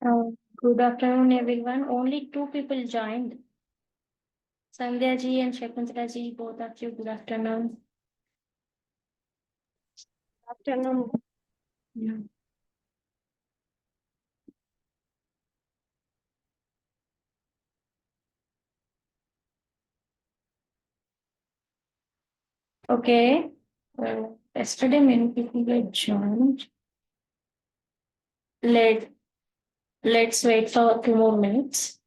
Good afternoon, everyone. Only two people joined. Sandhya ji and Shakuntala ji, both of you, good afternoon. Afternoon. Yeah. Okay. Yesterday many people were joined. Let's wait for 2 more minutes.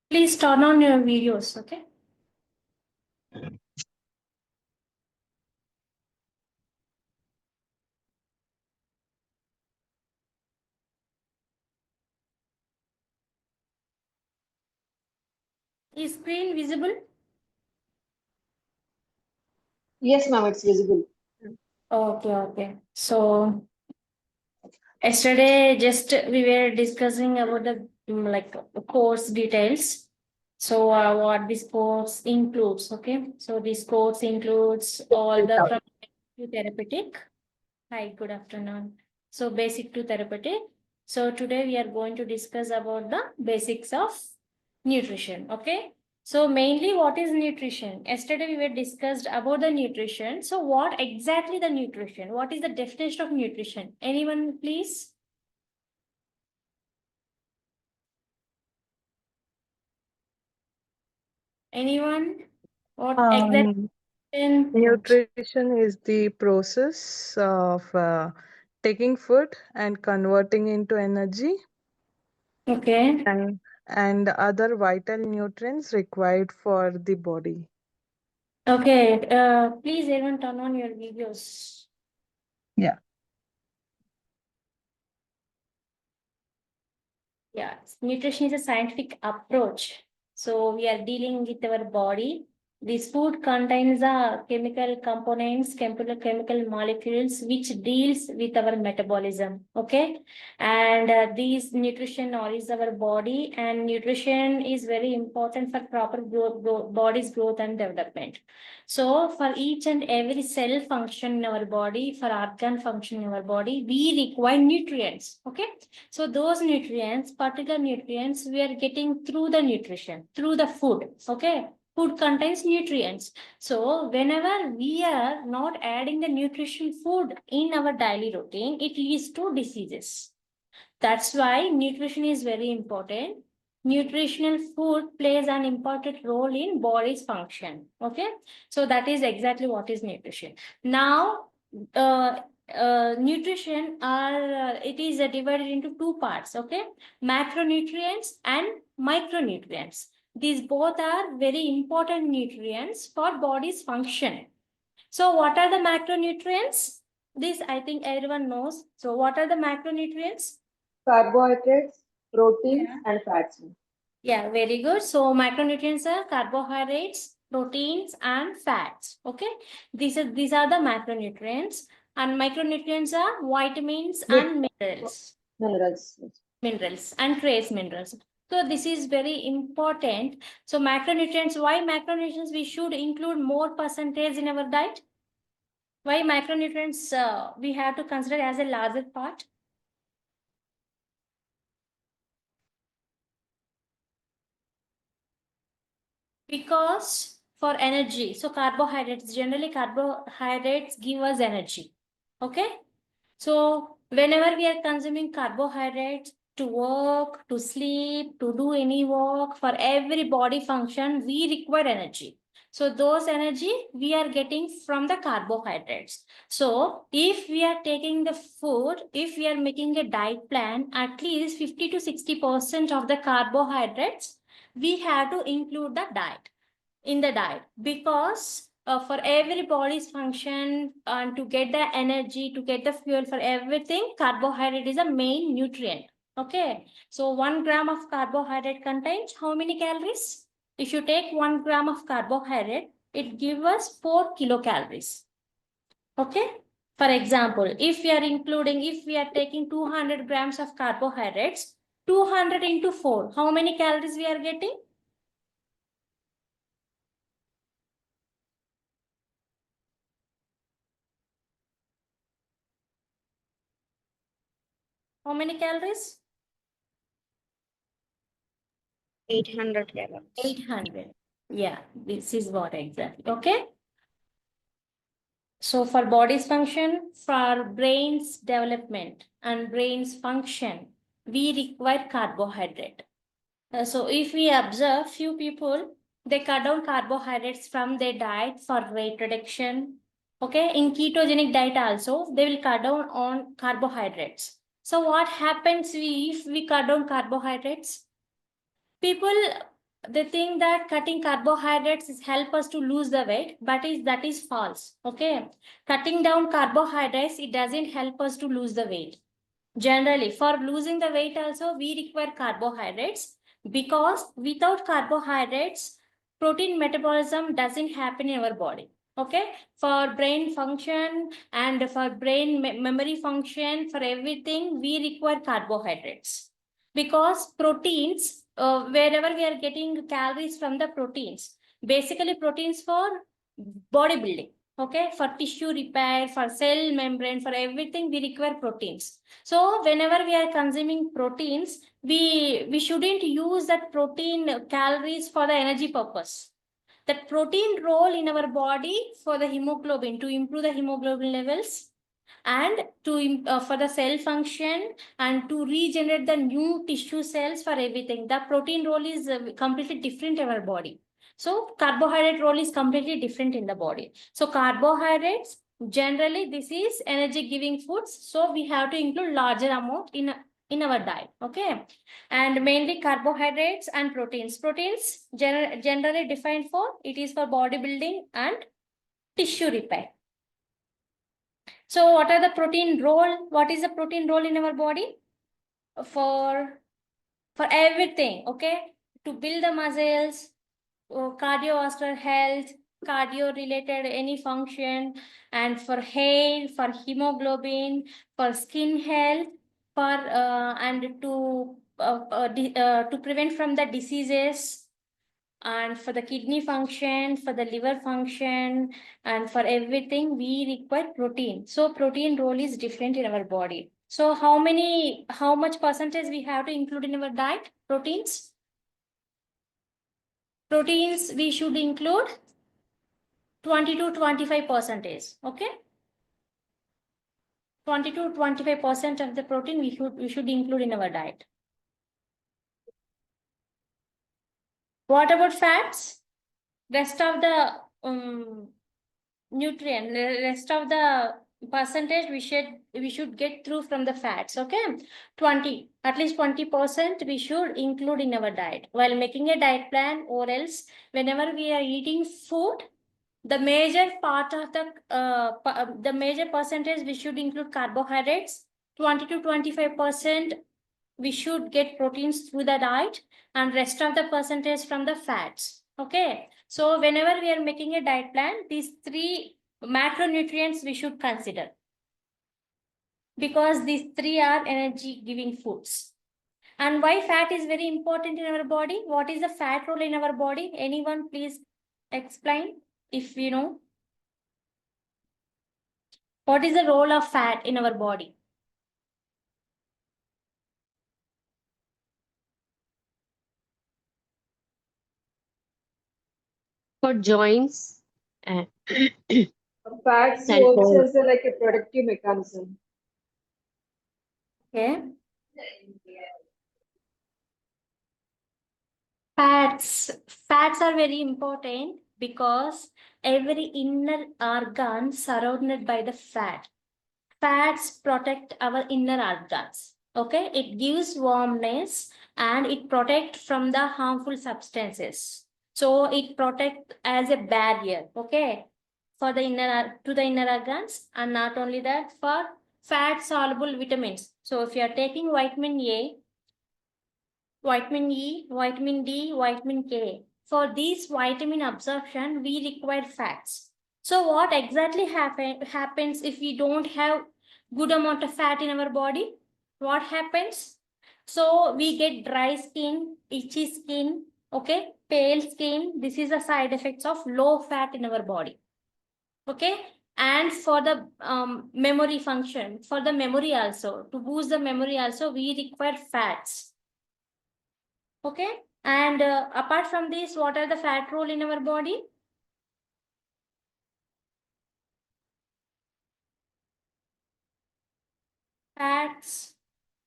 Please turn on your videos, okay? Is screen visible? Yes, ma'am, it's visible. Okay. So yesterday, just we were discussing about the like course details. So what this course includes, okay? So this course includes all the from to therapeutic. Hi, good afternoon. So basic to therapeutic. So today we are going to discuss about the basics of nutrition, okay? So mainly what is nutrition? Yesterday we were discussed about the nutrition. So what exactly the nutrition? What is the definition of nutrition? Anyone please? Anyone? What exactly? Nutrition is the process of taking food and converting into energy Okay. and other vital nutrients required for the body. Okay. Please everyone turn on your videos. Yeah. Yeah. Nutrition is a scientific approach. So we are dealing with our body. This food contains chemical components, chemical molecules, which deals with our metabolism. Okay. And these nutrition nourishes our body, and nutrition is very important for proper body's growth and development. So for each and every cell function in our body, for organ function in our body, we require nutrients. Okay. So those nutrients, particular nutrients, we are getting through the nutrition, through the food. Okay. Food contains nutrients. So whenever we are not adding the nutrition food in our daily routine, it leads to diseases. That's why nutrition is very important. Nutritional food plays an important role in body's function. Okay. So that is exactly what is nutrition. Now, uh, nutrition are it is divided into two parts. Okay. Macronutrients and micronutrients. These both are very important nutrients for body's function. So what are the macronutrients? This I think everyone knows. So what are the macronutrients? Carbohydrates, proteins, Yeah. and fats. Yeah, very good. So macronutrients are carbohydrates, proteins, and fats. Okay. These are the macronutrients. And micronutrients are vitamins and minerals. Minerals. Minerals and trace minerals. So this is very important. So macronutrients, why macronutrients we should include more percentage in our diet? Why macronutrients we have to consider as a larger part? Because for energy, so generally carbohydrates give us energy. Okay. So whenever we are consuming carbohydrates to work, to sleep, to do any work, for every body function, we require energy. So those energy we are getting from the carbohydrates. So if we are taking the food, if we are making a diet plan, at least 50 to 60% of the carbohydrates, we have to include the diet in the diet, because for every body's function and to get the energy, to get the fuel for everything, carbohydrate is a main nutrient. Okay. So 1 gram of carbohydrate contains how many calories? If you take 1 gram of carbohydrate, it gives us 4 kilocalories. Okay. For example, if we are taking 200 grams of carbohydrates, 200 into 4, how many calories we are getting? How many calories? 800 calories. 800. Yeah, this is what exactly. Okay. So for body's function, for brain's development and brain's function, we require carbohydrate. So if we observe few people, they cut down carbohydrates from their diet for weight reduction. Okay, in ketogenic diet also, they will cut down on carbohydrates. So what happens if we cut down carbohydrates? People, they think that cutting carbohydrates is help us to lose the weight, but that is false. Okay, cutting down carbohydrates, it doesn't help us to lose the weight. Generally, for losing the weight also, we require carbohydrates, because without carbohydrates, protein metabolism doesn't happen in our body. Okay, for brain function and for brain memory function, for everything, we require carbohydrates. Because proteins, wherever we are getting calories from the proteins, basically proteins for bodybuilding. Okay, for tissue repair, for cell membrane, for everything, we require proteins. So whenever we are consuming proteins, we shouldn't use that protein calories for the energy purpose. That protein role in our body for the hemoglobin, to improve the hemoglobin levels, and to for the cell function, and to regenerate the new tissue cells, for everything. The protein role is completely different in our body. So carbohydrate role is completely different in the body. So carbohydrates, generally this is energy giving foods, so we have to include larger amount in our diet. Okay, and mainly carbohydrates and proteins generally defined for, it is for bodybuilding and tissue repair. So what are the protein role? What is the protein role in our body? For everything, okay? To build the muscles, cardiovascular health, cardio related any function, and for hair, for hemoglobin, for skin health, for and to prevent from the diseases, and for the kidney function, for the liver function, and for everything, we require protein. So protein role is different in our body. So how much percentage we have to include in our diet? Proteins we should include 20 to 25%. Okay, 20 to 25% of the protein we should include in our diet. What about fats? Rest of the nutrient, rest of the percentage we should get through from the fats. Okay, 20, at least 20% we should include in our diet while making a diet plan, or else whenever we are eating food, the major part of the major percentage we should include carbohydrates. 20 to 25% we should get proteins through the diet, and rest of the percentage from the fats. Okay, so whenever we are making a diet plan, these three macronutrients we should consider, because these three are energy giving foods. And why fat is very important in our body? What is the fat role in our body? Anyone please explain, if you know. What is the role of fat in our body? For joints and, Fats and works for as like a productive mechanism. Okay. Fats are very important because every inner organ surrounded by the fat. Fats protect our inner organs. Okay, it gives warmness and it protects from the harmful substances. So it protects as a barrier. Okay, for the inner organs, and not only that, for fat soluble vitamins. So if you are taking vitamin A, vitamin E, vitamin D, vitamin K, for these vitamin absorption, we require fats. So what exactly happens if we don't have good amount of fat in our body? What happens? So we get dry skin, itchy skin, okay, pale skin. This is the side effects of low fat in our body. Okay, and for the memory function, for the memory also, to boost the memory also, we require fats. Okay, and apart from this, what are the fat role in our body? Fats.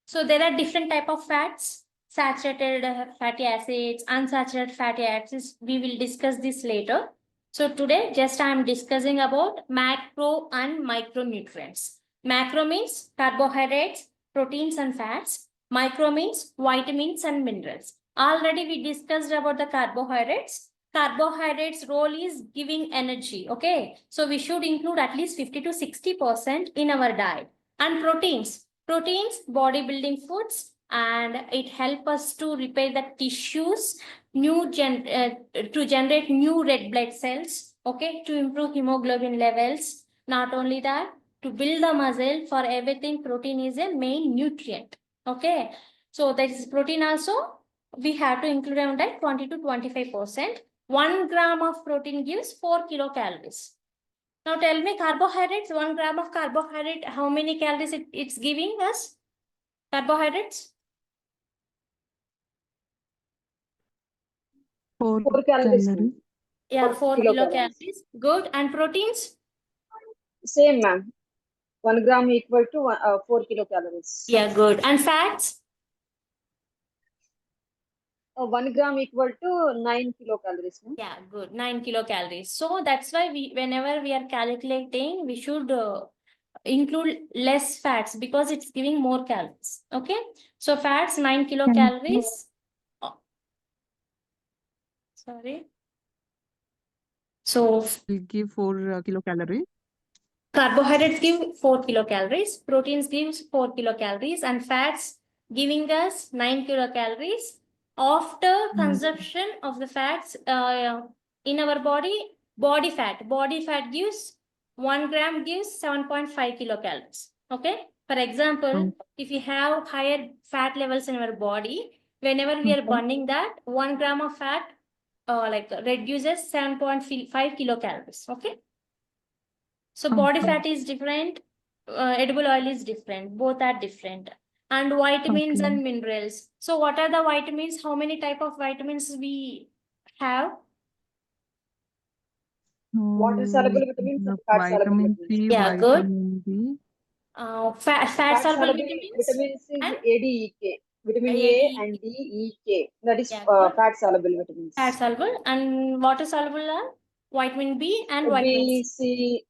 So there are different type of fats, saturated fatty acids, unsaturated fatty acids. We will discuss this later. So today, just I am discussing about macro and micronutrients. Macro means carbohydrates, proteins and fats. Micro means vitamins and minerals. Already we discussed about the carbohydrates. Carbohydrates role is giving energy. Okay. So we should include at least 50 to 60% in our diet. And proteins. Proteins, bodybuilding foods, and it helps us to repair the tissues, to generate new red blood cells, okay, to improve hemoglobin levels. Not only that, to build the muscle, for everything, protein is a main nutrient, okay. So that is protein also, we have to include around that 20 to 25%. 1 gram of protein gives 4 kilocalories. Now tell me, carbohydrates, 1 gram of carbohydrate, how many calories it's giving us? Carbohydrates? 4 calories. ma'am. Yeah, 4 kilocalories. kilocalories. Good. And proteins? Same, ma'am. 1 gram equal to 4 kilocalories. Yeah, good. And fats? 1 gram equal to 9 kilocalories. ma'am. Yeah, good. 9 kilocalories. So that's why whenever we are calculating, we should include less fats because it's giving more calories. Okay. So fats, 9 kilocalories. Oh, sorry. So Will give 4 kilocalories. carbohydrates give 4 kilocalories, proteins gives 4 kilocalories, and fats giving us 9 kilocalories. After consumption of the fats in our body fat gives 1 gram gives 7.5 kilocalories. Okay. For example, if you have higher fat levels in our body, whenever we are burning that, 1 gram of fat reduces 7.5 kilocalories. Okay. So body fat is different, edible oil is different, both are different. And vitamins and minerals. So what are the vitamins? How many type of vitamins we have? Water soluble vitamins and fat soluble Vitamin vitamins. C, Yeah, good. vitamin B. Fat Fat soluble soluble vitamins vitamins is and A, D, E, K. Vitamin A AD, and D, E, K. That is yeah, good. fat soluble vitamins. Fat soluble and water soluble are vitamin B and vitamin B, C. C.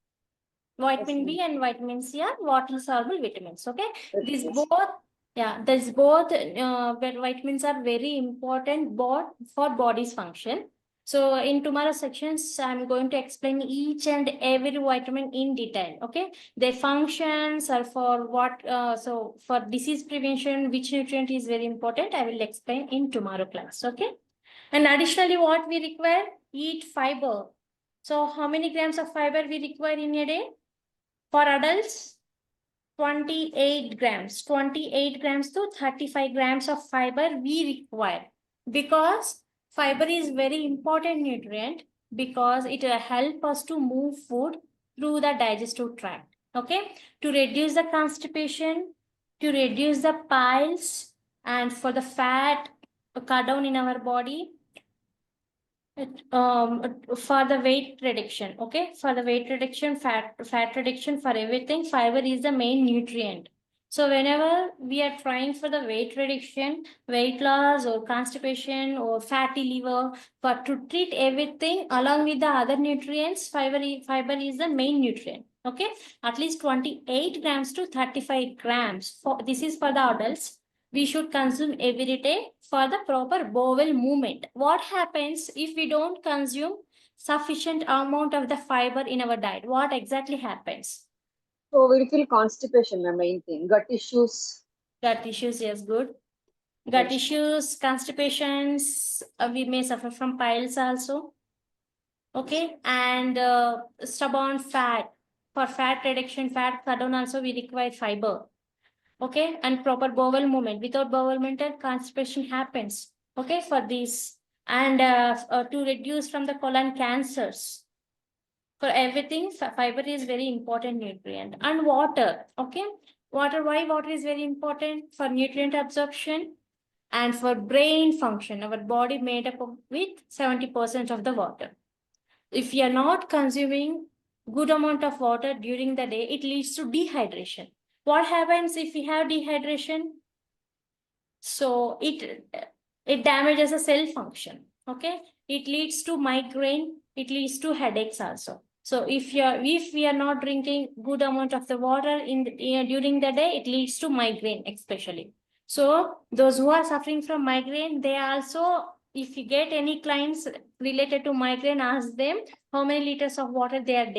Vitamin B and vitamin C are water soluble vitamins. Okay, these Yes. both, yeah, these both vitamins are very important both for body's function. So in tomorrow's sections, I'm going to explain each and every vitamin in detail. Okay, their functions are for what. So for disease prevention, which nutrient is very important, I will explain in tomorrow class. Okay, and additionally, what we require, eat fiber. So how many grams of fiber we require in a day? For adults, 28 grams, 28 grams to 35 grams of fiber we require, because fiber is very important nutrient, because it will help us to move food through the digestive tract. Okay, to reduce the constipation, to reduce the piles, and for the fat cut down in our body, for the weight reduction. Okay, for the weight reduction, fat reduction, for everything, fiber is the main nutrient. So whenever we are trying for the weight reduction, weight loss, or constipation, or fatty liver, but to treat everything along with the other nutrients, fiber is the main nutrient. Okay, at least 28 grams to 35 grams. This is for the adults. We should consume every day for the proper bowel movement. What happens if we don't consume sufficient amount of the fiber in our diet? What exactly happens? So we'll feel constipation, the main thing. Gut issues. Gut issues, yes, good. Gut Yes. issues, constipations, we may suffer from piles also. Okay, and stubborn fat. For fat reduction, fat cut down also we require fiber. Okay, and proper bowel movement. Without bowel movement, constipation happens. Okay, for this, and to reduce from the colon cancers. For everything, fiber is very important nutrient. And water. Okay, water. Why water is very important? For nutrient absorption and for brain function. Our body made up of with 70% of the water. If you are not consuming good amount of water during the day, it leads to dehydration. What happens if we have dehydration? So it damages the cell function. Okay, it leads to migraine. It leads to headaches also. So if we are not drinking good amount of the water during the day, it leads to migraine especially. So those who are suffering from migraine, they also, if you get any clients related to migraine, ask them how many liters of water they are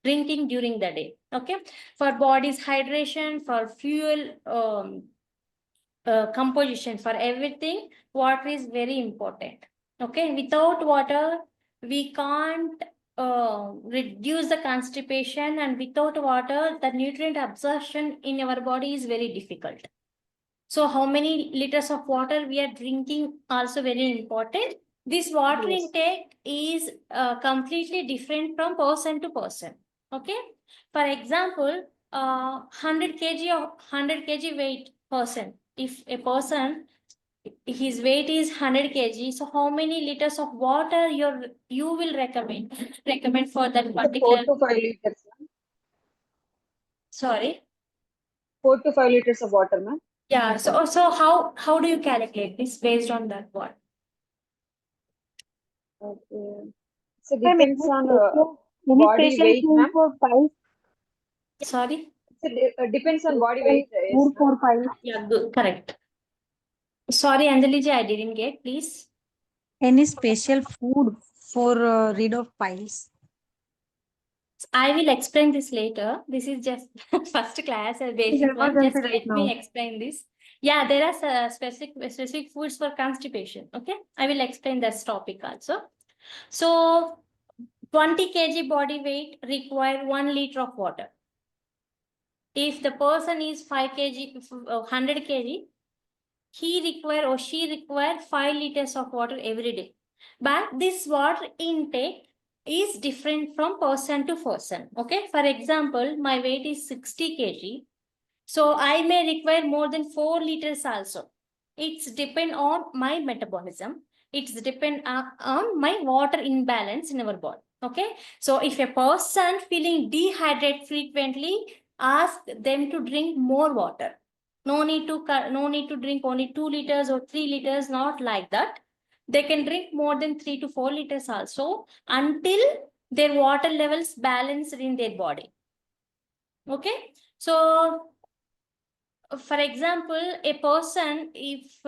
drinking during the day. Okay, for body's hydration, for fuel composition, for everything, water is very important. Okay, without water, we can't reduce the constipation, and without water, the nutrient absorption in our body is very difficult. So how many liters of water we are drinking also very important. This water Yes. intake is completely different from person to person. Okay. For example, 100 kg of 100 kg weight person. If a person, his weight is 100 kg, so how many liters of water you will recommend for that The particular? 4 to 5 liters, ma'am. Sorry. 4 to 5 liters of water, ma'am. Yeah. So how do you calculate this based on that what? Okay. So Ma'am, depends on any body special weight, food ma'am. for piles? Sorry. So depends on body weight, yes, Food ma'am. for piles. Yeah, good, correct. Sorry, Anjali ji, I didn't get, please. Any special food for rid of piles? I will explain this later. This is just first class, a basic one. emergency Just right let me now. explain this. Yeah, there are specific foods for constipation. Okay, I will explain this topic also. So 20 kg body weight require 1 liter of water. If the person is 5 kg, 100 kg, he require or she require 5 liters of water every day. But this water intake is different from person to person. Okay, for example, my weight is 60 kg. So I may require more than 4 liters also. It's depend on my metabolism. It's depend on my water imbalance in our body. Okay, so if a person feeling dehydrated frequently, ask them to drink more water. No need to drink only 2 liters or 3 liters, not like that. They can drink more than 3 to 4 liters also until their water levels balanced in their body. Okay, so for example, a person, if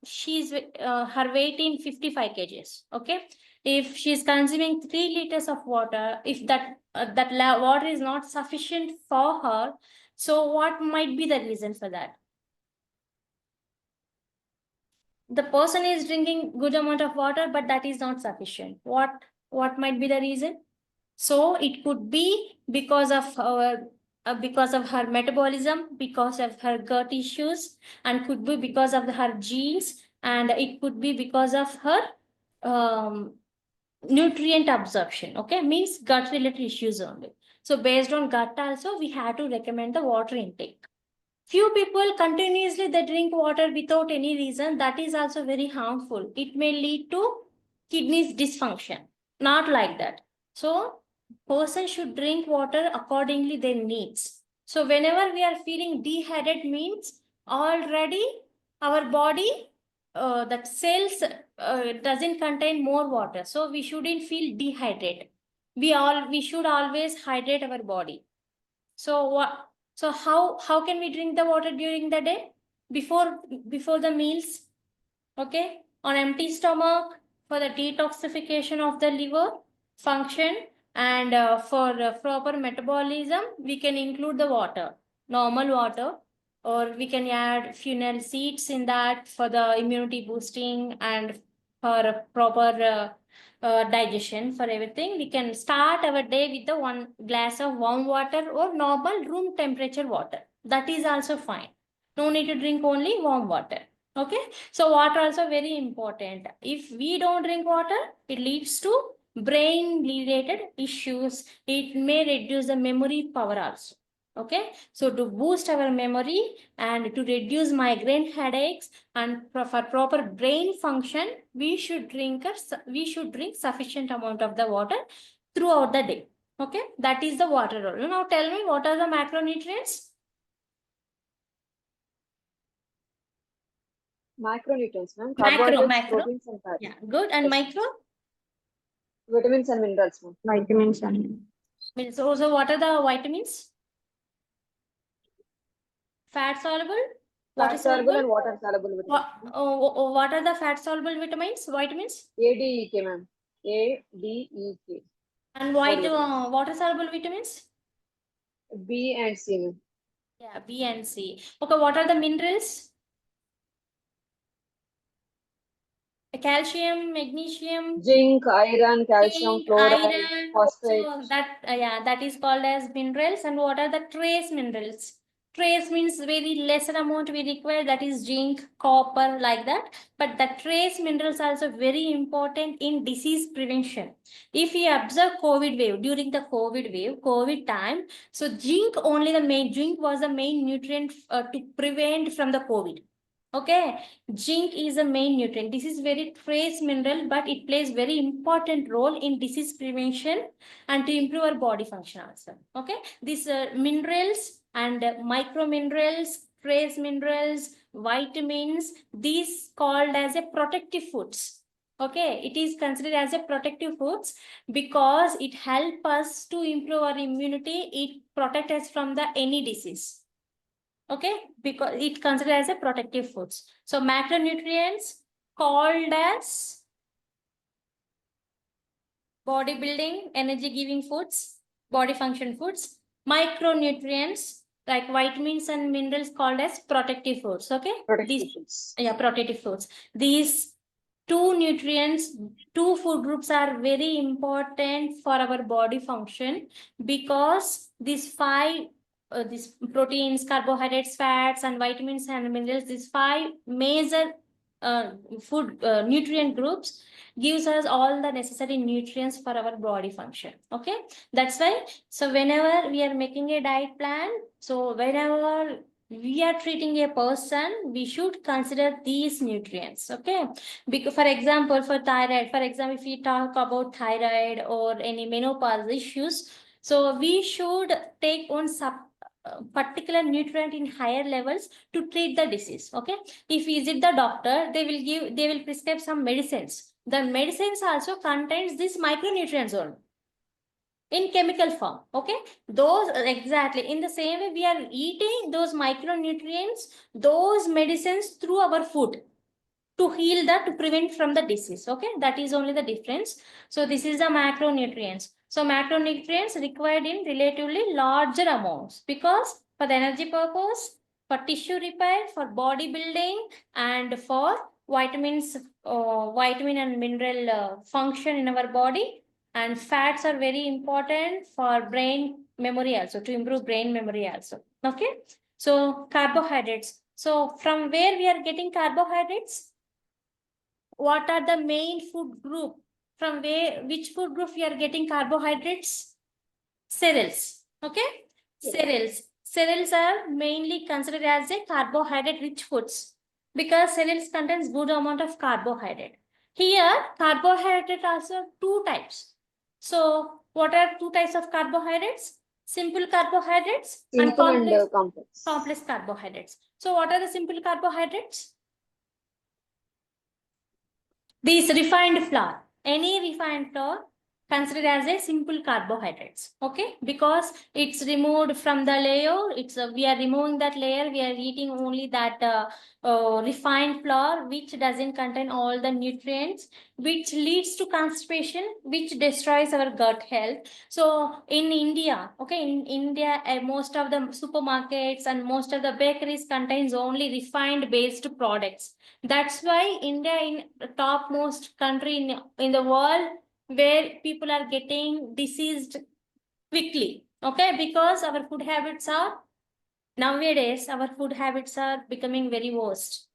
she's her weight in 55 kgs, okay, if she's consuming 3 liters of water, if that water is not sufficient for her, so what might be the reason for that? The person is drinking good amount of water, but that is not sufficient. What might be the reason? So it could be because of her metabolism, because of her gut issues, and could be because of her genes, and it could be because of her nutrient absorption. Okay, means gut related issues only. So based on gut also, we have to recommend the water intake. Few people continuously they drink water without any reason. That is also very harmful. It may lead to kidneys dysfunction. Not like that. So person should drink water accordingly their needs. So whenever we are feeling dehydrated means already our body that cells doesn't contain more water. So we shouldn't feel dehydrated. We should always hydrate our body. So what? So how can we drink the water during the day before the meals? Okay, on empty stomach for the detoxification of the liver function, and for proper metabolism, we can include the water, normal water, or we can add fennel seeds in that for the immunity boosting and for proper digestion, for everything. We can start our day with the 1 glass of warm water or normal room temperature water. That is also fine. No need to drink only warm water. Okay. So water also very important. If we don't drink water, it leads to brain related issues. It may reduce the memory power also. Okay. So to boost our memory and to reduce migraine headaches and for proper brain function, we should drink sufficient amount of the water throughout the day. Okay. That is the water role. Now tell me, what are the macronutrients? Macronutrients, ma'am. Macro, Carbohydrates, macro. proteins, and fats. Yeah, good. And Yes. micro? Vitamins and minerals, ma'am. Vitamins and So what are the vitamins? Fat soluble? Water Fat soluble and soluble? water soluble vitamins. What are the fat soluble vitamins? Vitamins? ADEK, ma'am. ADEK. And vitamins. water soluble vitamins? B and C, ma'am. Yeah, B and C. Okay, what are the minerals? Calcium, magnesium, Zinc, iron, calcium, zinc, fluoride, iron. phosphate. So that that is called as minerals. And what are the trace minerals? Trace means very lesser amount we require, that is zinc, copper, like that. But the trace minerals are also very important in disease prevention. If we observe COVID wave, during the COVID wave, COVID time, so zinc was the main nutrient to prevent from the COVID. Okay, zinc is a main nutrient. This is very trace mineral, but it plays very important role in disease prevention and to improve our body function also. Okay, these minerals and micro minerals, trace minerals, vitamins, these called as a protective foods. Okay, it is considered as a protective foods because it helps us to improve our immunity. It protects us from the any disease. Okay, because it considered as a protective foods. So macronutrients called as bodybuilding, energy giving foods, body function foods. Micronutrients like vitamins and minerals called as protective foods. Okay, Protective foods. yeah, protective foods. These two nutrients, two food groups are very important for our body function because these five these proteins, carbohydrates, fats, and vitamins and minerals, these five major food nutrient groups gives us all the necessary nutrients for our body function. Okay, that's why. So whenever we are making a diet plan, so whenever we are treating a person, we should consider these nutrients. Okay, because for example, for thyroid, for example, if we talk about thyroid or any menopause issues, so we should take one particular nutrient in higher levels to treat the disease. Okay, if we visit the doctor, they will prescribe some medicines. The medicines also contains these micronutrients only in chemical form. Okay, those exactly in the same way we are eating those micronutrients, those medicines through our food to heal that, to prevent from the disease. Okay, that is only the difference. So this is the macronutrients. So macronutrients required in relatively larger amounts because for the energy purpose, for tissue repair, for body building, and for vitamins, vitamin and mineral function in our body. And fats are very important for brain memory also, to improve brain memory also. Okay, so carbohydrates. So from where we are getting carbohydrates? What are the main food group? From which food group we are getting carbohydrates? Cereals. Okay, cereals. Cereals are mainly considered as a carbohydrate rich foods because cereals contains good amount of carbohydrate. Here carbohydrate also two types. So what are two types of carbohydrates? Simple carbohydrates and Simple and complex. complex carbohydrates. So what are the simple carbohydrates? These refined flour, any refined flour, considered as a simple carbohydrates. Okay, because it's removed from the layer. We are removing that layer. We are eating only that refined flour, which doesn't contain all the nutrients, which leads to constipation, which destroys our gut health. So in India, okay, in India, most of the supermarkets and most of the bakeries contains only refined based products. That's why India in the topmost country in the world where people are getting diseased quickly. Okay, because our food habits are nowadays our food habits are becoming very worst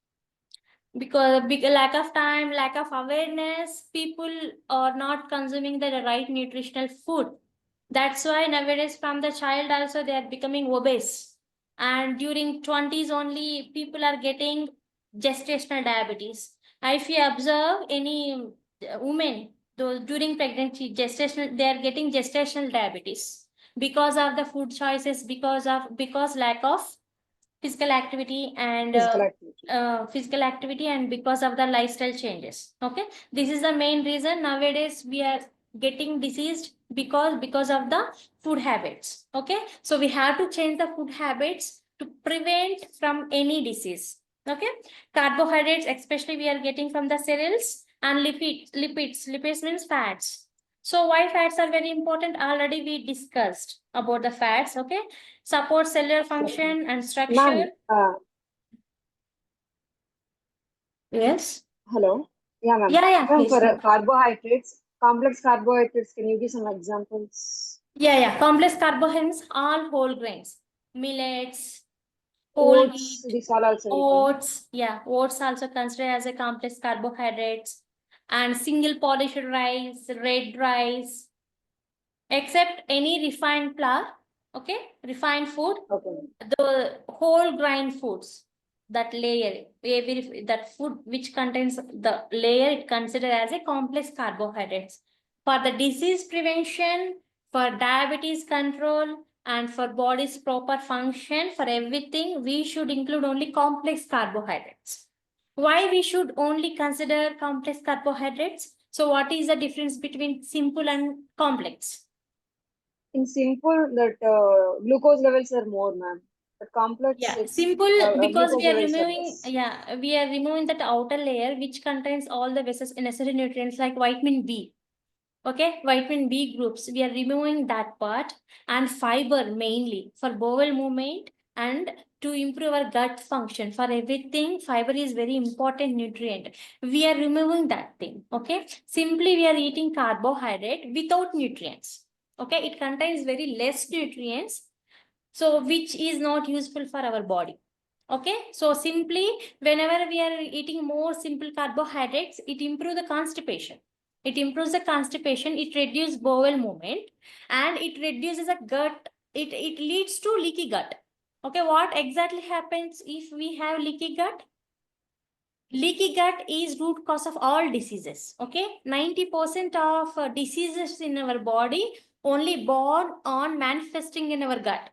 because big lack of time, lack of awareness, people are not consuming the right nutritional food. That's why nowadays from the child also they are becoming obese. And during 20s only people are getting gestational diabetes. If you observe any women, those during pregnancy, gestational, they are getting gestational diabetes because of the food choices, because lack of physical activity and Physical activity. physical activity and because of the lifestyle changes. Okay, this is the main reason nowadays we are getting diseased because of the food habits. Okay, so we have to change the food habits to prevent from any disease. Okay, carbohydrates especially we are getting from the cereals, and lipids means fats. So why fats are very important? Already we discussed about the fats. Okay, support cellular function and structure. Ma'am, Yes. hello. Yeah, ma'am. Yeah, Ma'am, please. for carbohydrates, complex carbohydrates, can you give some examples? Yeah. Complex carbohydrates, all whole grains, millets, whole Oats, wheat, these all also refined. oats. Yeah, oats also considered as a complex carbohydrates, and single polished rice, red rice, except any refined flour. Okay, refined food, Okay. the whole grain foods, that layer, that food which contains the layer, it considered as a complex carbohydrates. For the disease prevention, for diabetes control, and for body's proper function, for everything, we should include only complex carbohydrates. Why we should only consider complex carbohydrates? So what is the difference between simple and complex? In simple, that glucose levels are more, ma'am. But complex, Yeah, it's simple because glucose levels are less. we are removing that outer layer which contains all the necessary nutrients like vitamin B. Okay, vitamin B groups, we are removing that part, and fiber mainly for bowel movement and to improve our gut function. For everything, fiber is very important nutrient. We are removing that thing. Okay, simply we are eating carbohydrate without nutrients. Okay, it contains very less nutrients, so which is not useful for our body. Okay, so simply whenever we are eating more simple carbohydrates, it improves the constipation. It reduces bowel movement, and it reduces the gut. It leads to leaky gut. Okay, what exactly happens if we have leaky gut? Leaky gut is root cause of all diseases. Okay, 90% of diseases in our body only born on manifesting in our gut.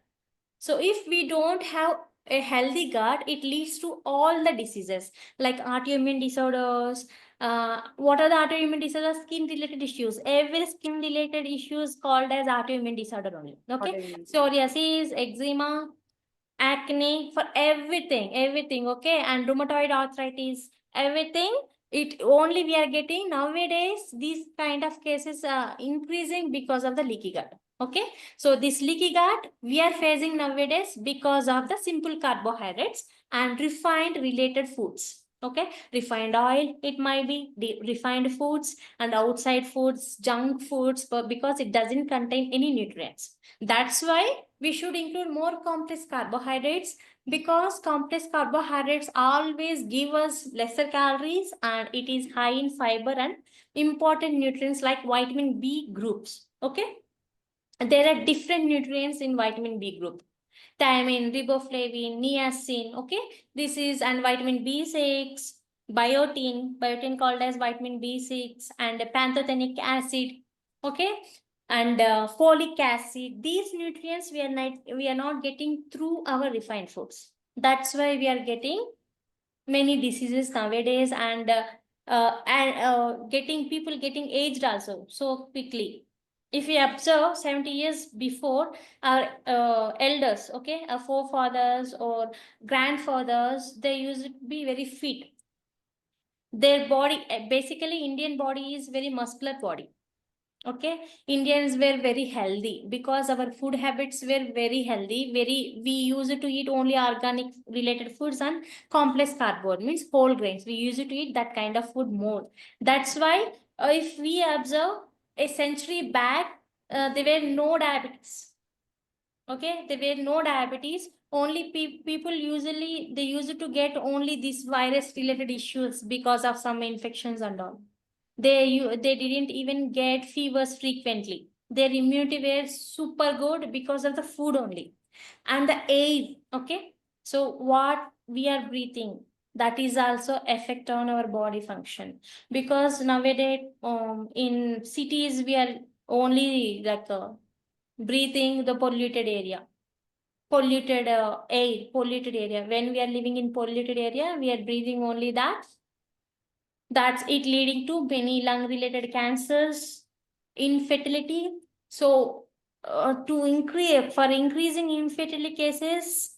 So if we don't have a healthy gut, it leads to all the diseases like autoimmune disorders. What are the autoimmune disorders? Skin related issues. Every skin related issue is called as autoimmune disorder only. Okay. Autoimmune. Psoriasis, eczema, acne, for everything. Okay. And rheumatoid arthritis, everything. It only we are getting nowadays, these kind of cases are increasing because of the leaky gut. Okay, so this leaky gut we are facing nowadays because of the simple carbohydrates and refined related foods. Okay, refined oil, it might be refined foods and outside foods, junk foods, but because it doesn't contain any nutrients. That's why we should include more complex carbohydrates, because complex carbohydrates always give us lesser calories and it is high in fiber and important nutrients like vitamin B groups. Okay, there are different nutrients in vitamin B group: thiamine, riboflavin, niacin. Okay, this is, and vitamin B6, biotin called as vitamin B6, and pantothenic acid. Okay, and folic acid. These nutrients we are not getting through our refined foods. That's why we are getting many diseases nowadays, and getting people getting aged also so quickly. If we observe 70 years before, our elders, okay, our forefathers or grandfathers, they used to be very fit. Their body, basically Indian body is very muscular body. Okay, Indians were very healthy because our food habits were very healthy. We used to eat only organic related foods and complex cardboard, means whole grains. We used to eat that kind of food more. That's why if we observe a century back, there were no diabetes. Okay, there were no diabetes. Only people usually they used to get only these virus related issues because of some infections and all. They didn't even get fevers frequently. Their immunity were super good because of the food only. And the air, okay. So what we are breathing, that is also effect on our body function. Because nowadays in cities we are only like breathing the polluted area, polluted air, polluted area. When we are living in polluted area, we are breathing only that. That's it leading to many lung related cancers, infertility. So to increase, for increasing infertility cases,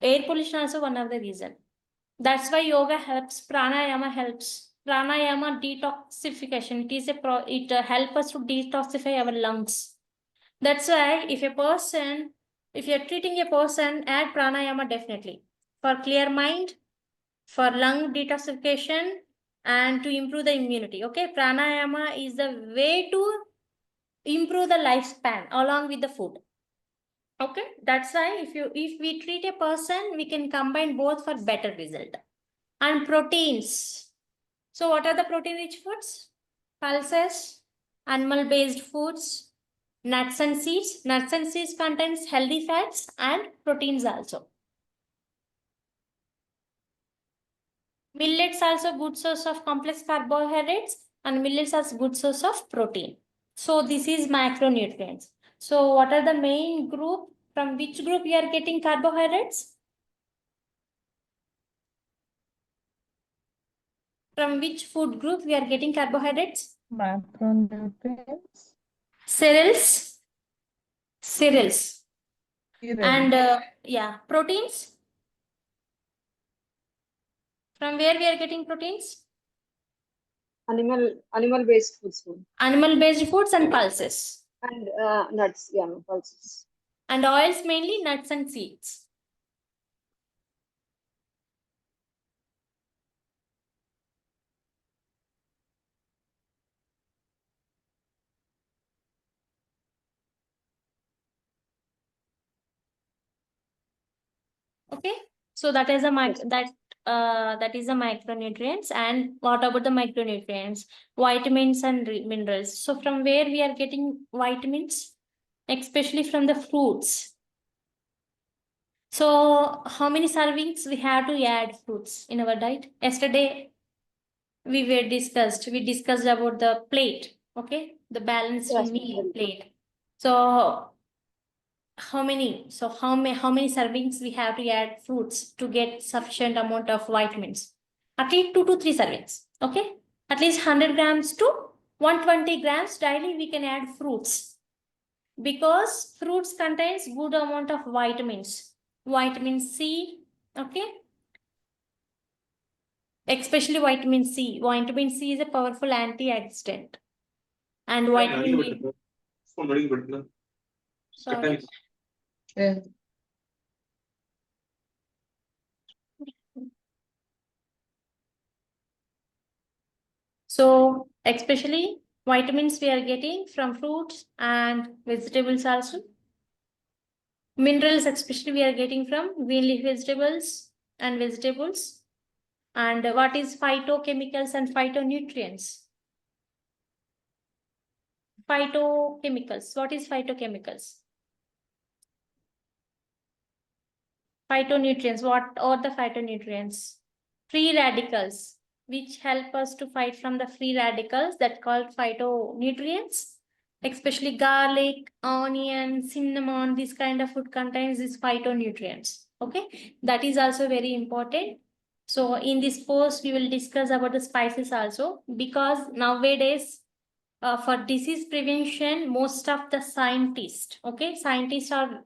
air pollution also one of the reason. That's why yoga helps, pranayama helps. Pranayama detoxification. It is it helps us to detoxify our lungs. That's why if you're treating a person, add pranayama definitely for clear mind, for lung detoxification, and to improve the immunity. Okay, pranayama is the way to improve the lifespan along with the food. Okay, that's why if we treat a person, we can combine both for better result. And proteins. So what are the protein rich foods? Pulses, animal based foods, nuts and seeds. Nuts and seeds contains healthy fats and proteins also. Millets also good source of complex carbohydrates, and millets are good source of protein. So this is macronutrients. So what are the main group? From which group we are getting carbohydrates? From which food group we are getting carbohydrates? Macronutrients. Cereals. Cereals. Cereal. And yeah, proteins. From where we are getting proteins? Animal based foods, ma'am. Animal based foods and pulses. And nuts, yeah, pulses. And oils mainly nuts and seeds. Okay, so that is a Yes. that is the micronutrients. And what about the micronutrients? Vitamins and minerals. So from where we are getting vitamins? Especially from the fruits. So how many servings we have to add fruits in our diet? Yesterday we discussed about the plate, okay, the balanced Yes, meal ma'am. plate. So how many servings we have to add fruits to get sufficient amount of vitamins? At least 2 to 3 servings. Okay, at least 100 grams to 120 grams daily we can add fruits, because fruits contains good amount of vitamins. Vitamin C, okay, especially vitamin C. Vitamin C is a powerful antioxidant. And vitamin B. Sorry. Yeah. So especially vitamins we are getting from fruits and vegetables also. Minerals especially we are getting from green leaf vegetables and vegetables. And what is phytochemicals and phytonutrients? Phytochemicals. What is phytochemicals? Phytonutrients. What are the phytonutrients? Free radicals, which help us to fight from the free radicals, that called phytonutrients. Especially garlic, onion, cinnamon, this kind of food contains these phytonutrients. Okay, that is also very important. So in this post, we will discuss about the spices also, because nowadays for disease prevention, most of the scientists are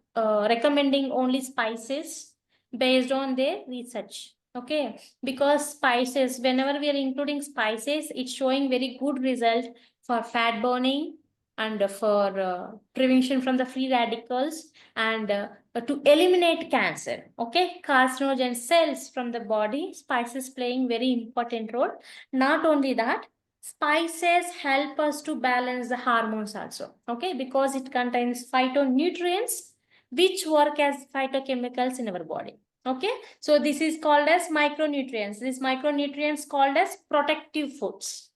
recommending only spices based on their research. Okay, because spices, whenever we are including spices, it's showing very good result for fat burning and for prevention from the free radicals and to eliminate cancer. Okay, carcinogen cells from the body, spices playing very important role. Not only that, spices help us to balance the hormones also, okay, because it contains phytonutrients which work as phytochemicals in our body. Okay, so this is called as micronutrients. These micronutrients called as protective foods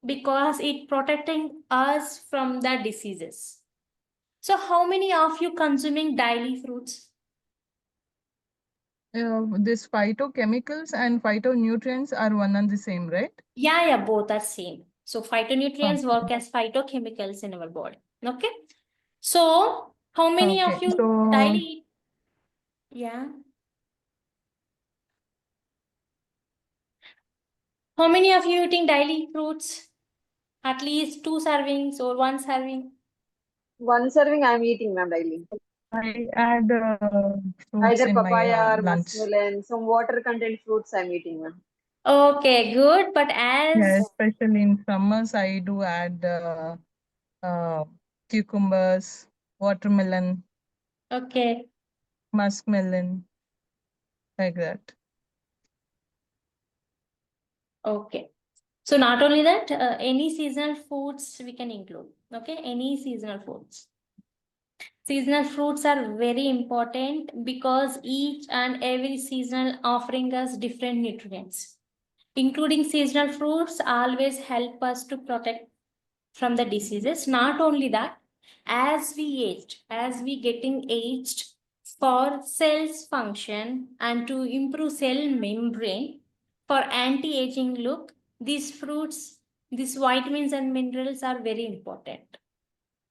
because it protecting us from the diseases. So how many of you consuming daily fruits? This phytochemicals and phytonutrients are one and the same, right? Yeah, both are same. So phytonutrients Okay. work as phytochemicals in our body. Okay. So how many Okay. of you So daily? Yeah. How many of you eating daily fruits? At least 2 servings or 1 serving? One serving I'm eating, ma'am, daily. I add fruits Either in my papaya or lunch. muskmelon, some water content fruits I'm eating, ma'am. Okay, good. But Yeah, as especially in summers, I do add cucumbers, watermelon, okay, muskmelon, like that. okay. So not only that, any seasonal foods we can include. Okay, any seasonal foods. Seasonal fruits are very important because each and every seasonal offering us different nutrients. Including seasonal fruits always help us to protect from the diseases. Not only that, as we getting aged, for cells function and to improve cell membrane, for anti-aging look, these fruits, these vitamins and minerals are very important.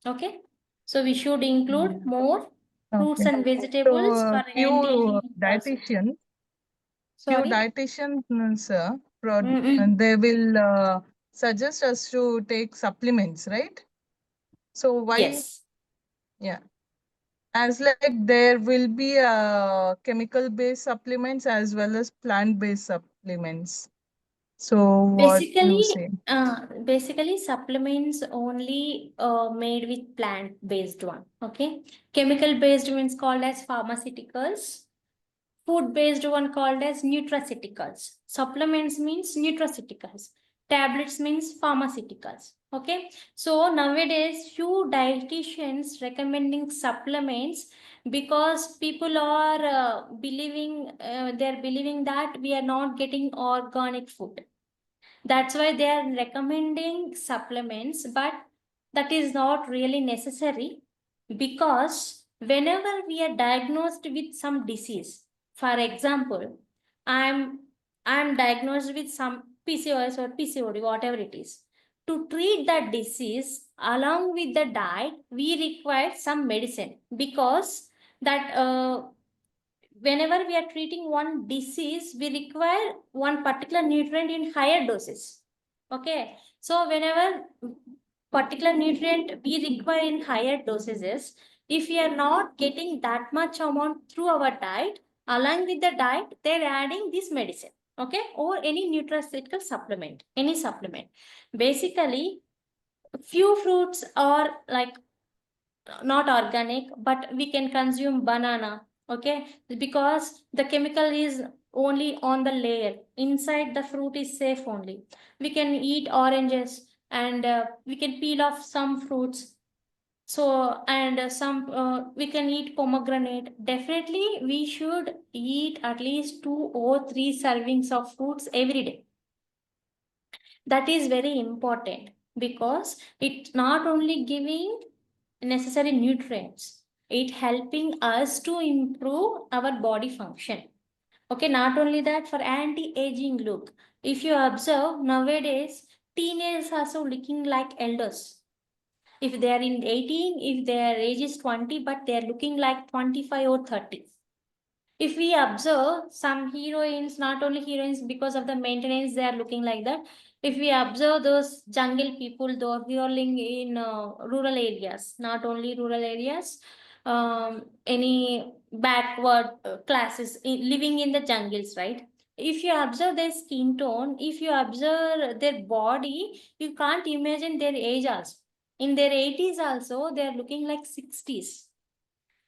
Okay, so we should include more fruits Okay. and So vegetables for few anti-aging also. dietitians, Sorry. and they will suggest us to take supplements, right? So why? Yes. Yeah. As like there will be chemical-based supplements as well as plant-based supplements. So what you say? Basically supplements only made with plant-based one. Okay, chemical-based means called as pharmaceuticals. Food-based one called as nutraceuticals. Supplements means nutraceuticals. Tablets means pharmaceuticals. Okay, so nowadays few dietitians recommending supplements because people are they're believing that we are not getting organic food. That's why they are recommending supplements, but that is not really necessary because whenever we are diagnosed with some disease, for example, I'm I'm diagnosed with some PCOS or PCOD, whatever it is. To treat that disease along with the diet, we require some medicine because that whenever we are treating one disease, we require one particular nutrient in higher doses. Okay, so whenever particular nutrient we require in higher dosages, if we are not getting that much amount through our diet, along with the diet, they're adding this medicine. Okay, or any nutraceutical supplement, any supplement. Basically, few fruits are like not organic, but we can consume banana. Okay, because the chemical is only on the layer, inside the fruit is safe only. We can eat oranges and we can peel off some fruits. So and some we can eat pomegranate. Definitely we should eat at least 2 or 3 servings of fruits every day. That is very important because it's not only giving necessary nutrients, it helping us to improve our body function. Okay, not only that, for anti-aging look, if you observe nowadays, teenagers are also looking like elders. If they are in 18, if their age is 20, but they are looking like 25 or 30. If we observe some heroines, not only heroines because of the maintenance, they are looking like that. If we observe those jungle people, those dwelling in rural areas, not only rural areas, any backward classes living in the jungles, right? If you observe their skin tone, if you observe their body, you can't imagine their age also. In their 80s also, they are looking like 60s.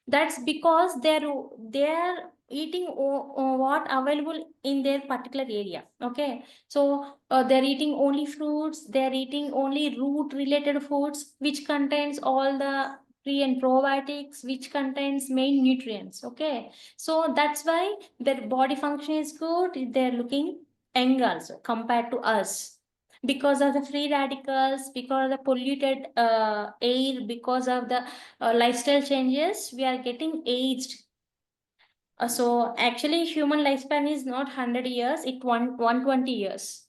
That's because they're eating what available in their particular area. Okay, so they're eating only fruits, they're eating only root related foods which contains all the pre and probiotics, which contains main nutrients. Okay, so that's why their body function is good, they're looking young also compared to us, because of the free radicals, because of the polluted air, because of the lifestyle changes, we are getting aged. So actually human lifespan is not 100 years, it 120 years.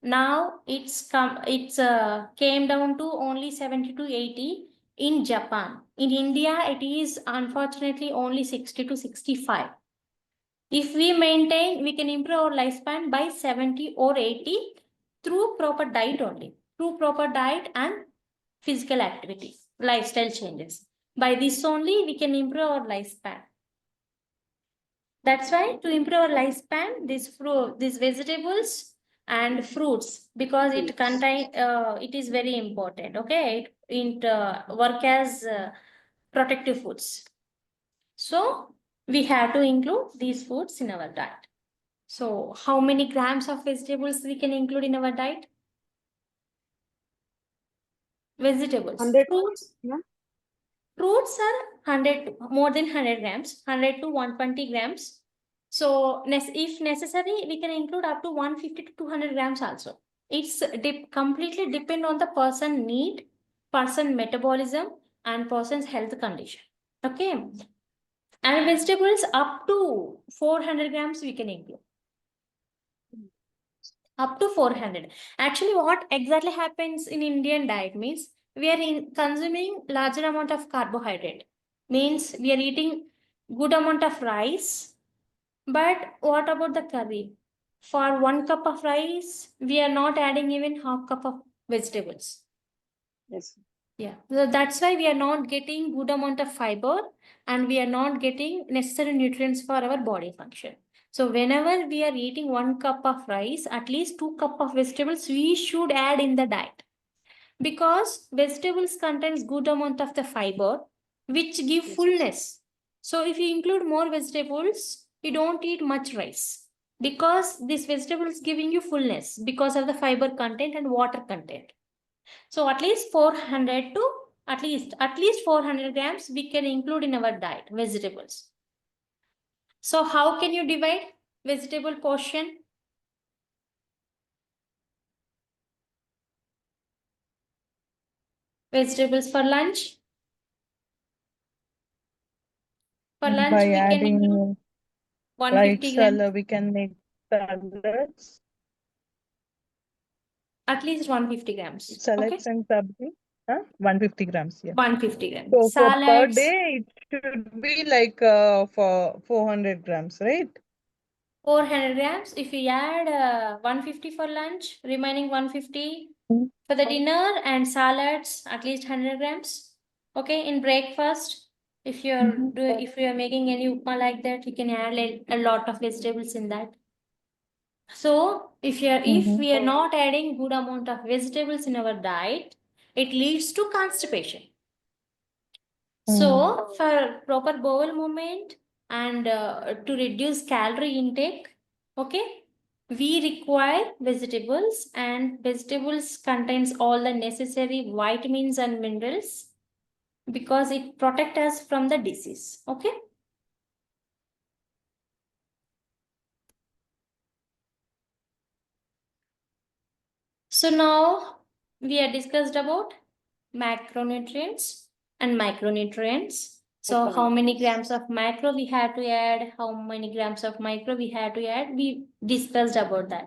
Now it's came down to only 70 to 80 in Japan. In India, it is unfortunately only 60 to 65. If we maintain, we can improve our lifespan by 70 or 80 through proper diet only, through proper diet and physical activity, lifestyle changes. By this only, we can improve our lifespan. That's why to improve our lifespan, these vegetables and fruits, because it contain, it is very important. Okay, it work as protective foods. So we have to include these foods in our diet. So how many grams of vegetables we can include in our diet? Vegetables, 100. fruits. Yeah. Fruits are 100, more than 100 grams, 100 to 120 grams. So if necessary, we can include up to 150 to 200 grams also. It's completely depend on the person need, person metabolism, and person's health condition. Okay. And vegetables up to 400 grams we can include. Up to 400. Actually, what exactly happens in Indian diet means we are consuming larger amount of carbohydrate. Means we are eating good amount of rice. But what about the curry? For 1 cup of rice, we are not adding even half cup of vegetables. Yes. Yeah, so that's why we are not getting good amount of fiber and we are not getting necessary nutrients for our body function. So whenever we are eating 1 cup of rice, at least 2 cup of vegetables we should add in the diet, because vegetables contains good amount of the fiber which give Yes. fullness. So if you include more vegetables, you don't eat much rice, because these vegetables giving you fullness because of the fiber content and water content. So at least 400 to at least 400 grams we can include in our diet, vegetables. So how can you divide vegetable portion? Vegetables for lunch. For lunch By we can include adding 150 grams. we can make salads. At least 150 grams. Okay. Salads and sabzi. 150 grams, yeah. 150 grams. So for per Salads. day, it should be like for 400 grams, right? 400 grams. If we add 150 for lunch, remaining 150 Mm. for the dinner, and salads at least 100 grams. Okay, in breakfast, if you're making any upma like that, you can add a lot of vegetables in that. So if we are not adding good amount of vegetables in our diet, it leads to constipation. So for proper bowel movement and to reduce calorie intake, okay, we require vegetables, and vegetables contains all the necessary vitamins and minerals because it protects us from the disease. Okay. So now we are discussed about macronutrients and micronutrients. So how many grams of macro we have to add, how many grams of micro we have to add, we discussed about that.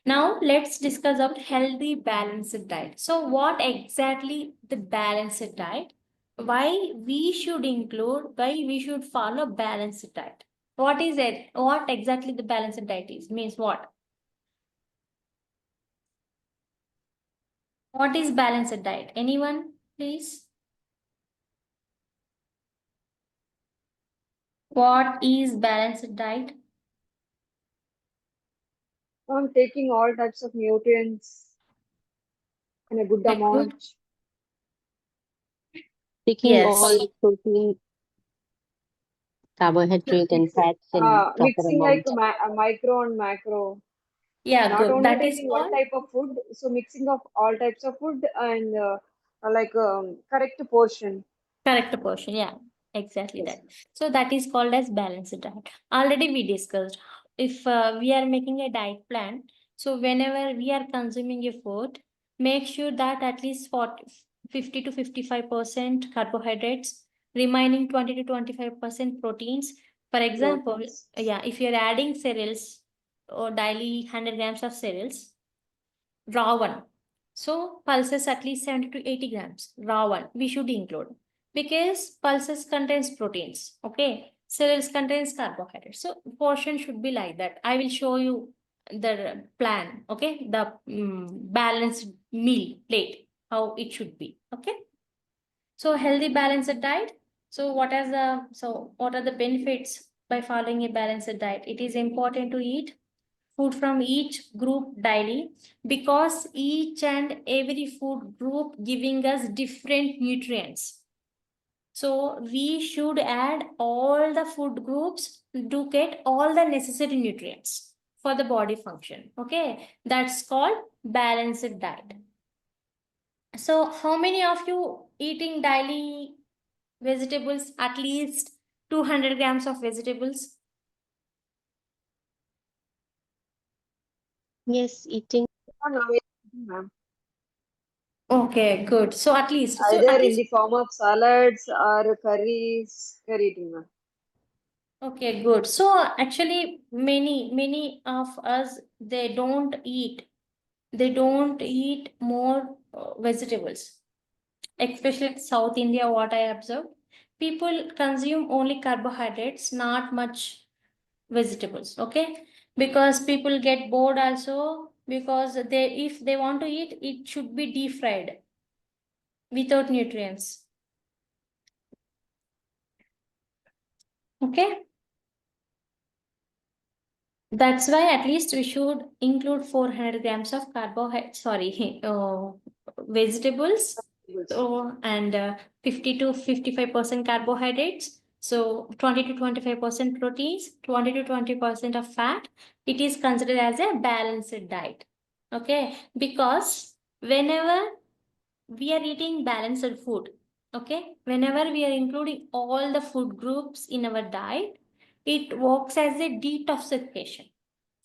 Now let's discuss about healthy balanced diet. So what exactly the balanced diet? Why we should follow balanced diet? What is it? What exactly the balanced diet is? Means what? What is balanced diet? Anyone, please? What is balanced diet? I'm taking all types of nutrients in a good Okay, good. amount. Taking Yes. all protein, carbohydrate, and fats in proper Mixing like amount. micro and macro. Yeah, Not good. only That is taking one called type of food, so mixing of all types of food and like correct portion. correct portion. Yeah, exactly Yes. that. So that is called as balanced diet. Already we discussed if we are making a diet plan. So whenever we are consuming a food, make sure that at least 50 to 55% carbohydrates, remaining 20 to 25% proteins. For example, Proteins. yeah, if you're adding cereals or daily 100 grams of cereals, raw one. So pulses at least 70 to 80 grams, raw one, we should include because pulses contains proteins, okay? Cereals contains carbohydrates. So portion should be like that. I will show you the plan, okay? The balanced meal plate, how it should be, okay? So healthy balanced diet. What are the benefits by following a balanced diet? It is important to eat food from each group daily because each and every food group giving us different nutrients. So we should add all the food groups to get all the necessary nutrients for the body function. Okay, that's called balanced diet. So how many of you eating daily vegetables, at least 200 grams of vegetables? Yes, eating. Ma'am. Okay, good. So at least, Either in the form of salads or curries, curry eating, ma'am. okay, good. So actually, many of us, they don't eat more vegetables, especially in South India. What I observed, people consume only carbohydrates, not much vegetables. Okay, because people get bored also because if they want to eat, it should be deep fried without nutrients. Okay. That's why at least we should include 400 grams of vegetables. So, and 50 to 55% carbohydrates. So 20 to 25% proteins, 20 to 20% of fat. It is considered as a balanced diet. Okay, because whenever we are eating balanced food, okay, whenever we are including all the food groups in our diet, it works as a detoxification.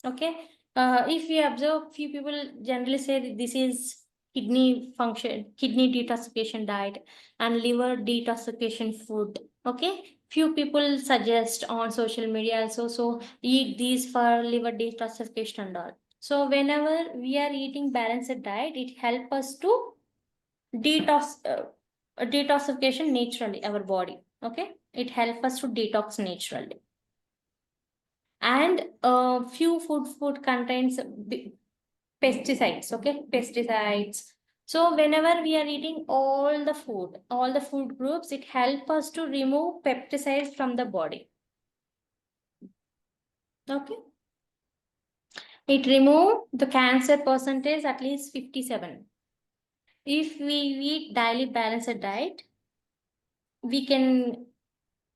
Okay, if we observe, few people generally say that this is kidney detoxification diet and liver detoxification food. Okay, few people suggest on social media also, so eat these for liver detoxification and all. So whenever we are eating balanced diet, it helps us to detox detoxification naturally our body. Okay, it helps us to detox naturally. And few food contains pesticides. Okay, pesticides. So whenever we are eating all the food groups, it helps us to remove pesticides from the body. Okay, it remove the cancer percentage at least 57. If we eat daily balanced diet, we can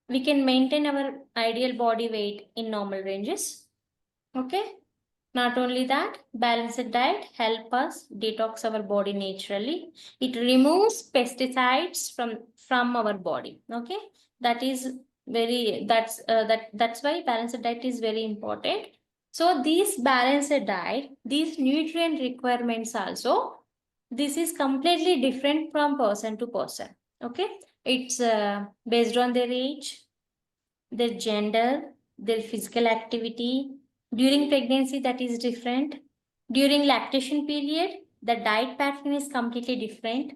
maintain our ideal body weight in normal ranges. Okay. Not only that, balanced diet help us detox our body naturally. It removes pesticides from our body. Okay, that is that's why balanced diet is very important. So this balanced diet, these nutrient requirements also, this is completely different from person to person. Okay, it's based on their age, their gender, their physical activity. During pregnancy, that is different. During lactation period, the diet pattern is completely different.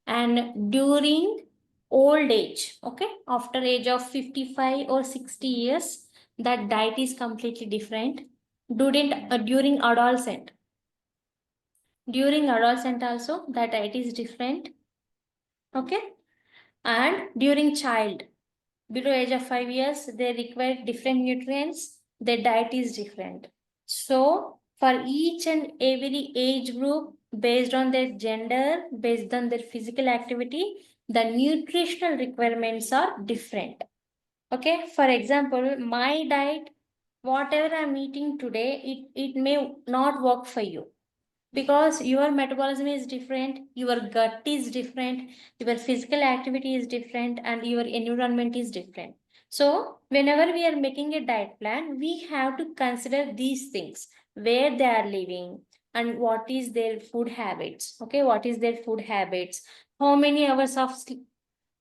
And during old age, okay, after age of 55 or 60 years, that diet is completely different. During adolescent, During adolescent also, the diet is different. Okay. And during child, below age of 5 years, they require different nutrients. Their diet is different. So for each and every age group, based on their gender, based on their physical activity, the nutritional requirements are different. Okay, for example, my diet, whatever I'm eating today, it may not work for you because your metabolism is different, your gut is different, your physical activity is different, and your environment is different. So whenever we are making a diet plan, we have to consider these things: where they are living and what is their food habits. Okay, what is their food habits, how many hours of sleep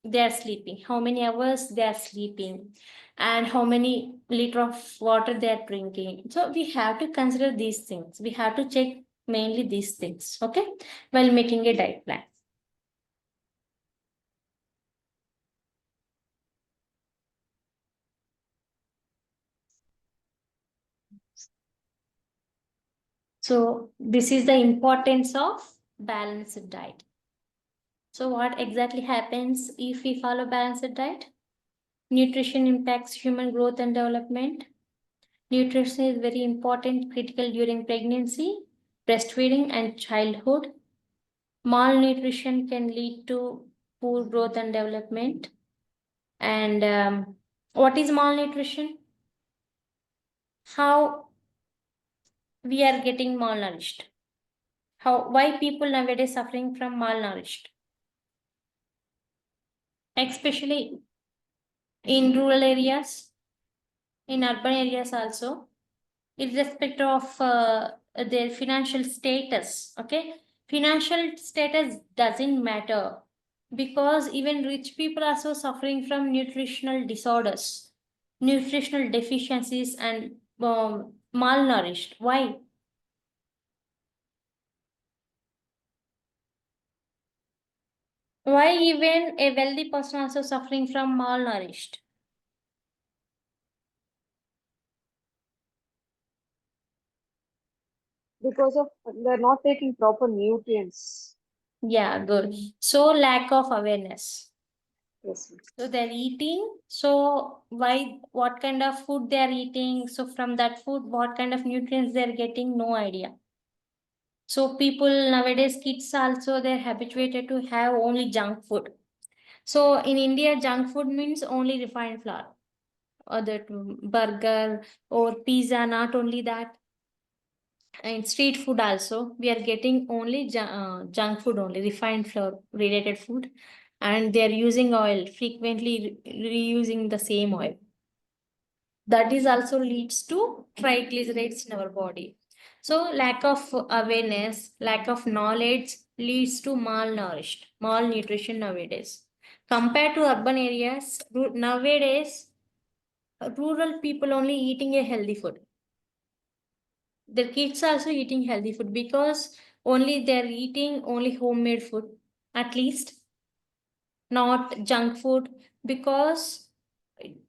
they are sleeping, how many hours they are sleeping, and how many liter of water they are drinking. So we have to consider these things. We have to check mainly these things, okay, while making a diet plan. So this is the importance of balanced diet. So what exactly happens if we follow balanced diet? Nutrition impacts human growth and development. Nutrition is very important, critical during pregnancy, breastfeeding, and childhood. Malnutrition can lead to poor growth and development. And what is malnutrition? How we are getting malnourished. Why people nowadays suffering from malnourished? Especially in rural areas, in urban areas also, irrespective of their financial status. Okay, financial status doesn't matter because even rich people are also suffering from nutritional disorders, nutritional deficiencies, and malnourished. Why? Why even a wealthy person also suffering from malnourished? Because of they're not taking proper nutrients. Yeah, good. So lack of awareness. Yes, ma'am. So they're eating. So why, what kind of food they're eating? So from that food, what kind of nutrients they're getting? No idea. So people nowadays, kids also, they're habituated to have only junk food. So in India, junk food means only refined flour, or that burger or pizza. Not only that, in street food also, we are getting only junk food, only refined flour related food, and they are using oil frequently, reusing the same oil. That is also leads to triglycerides in our body. So lack of awareness, lack of knowledge leads to malnutrition nowadays. Compared to urban areas, nowadays rural people only eating a healthy food. Their kids are also eating healthy food because only they're eating only homemade food, at least not junk food. Because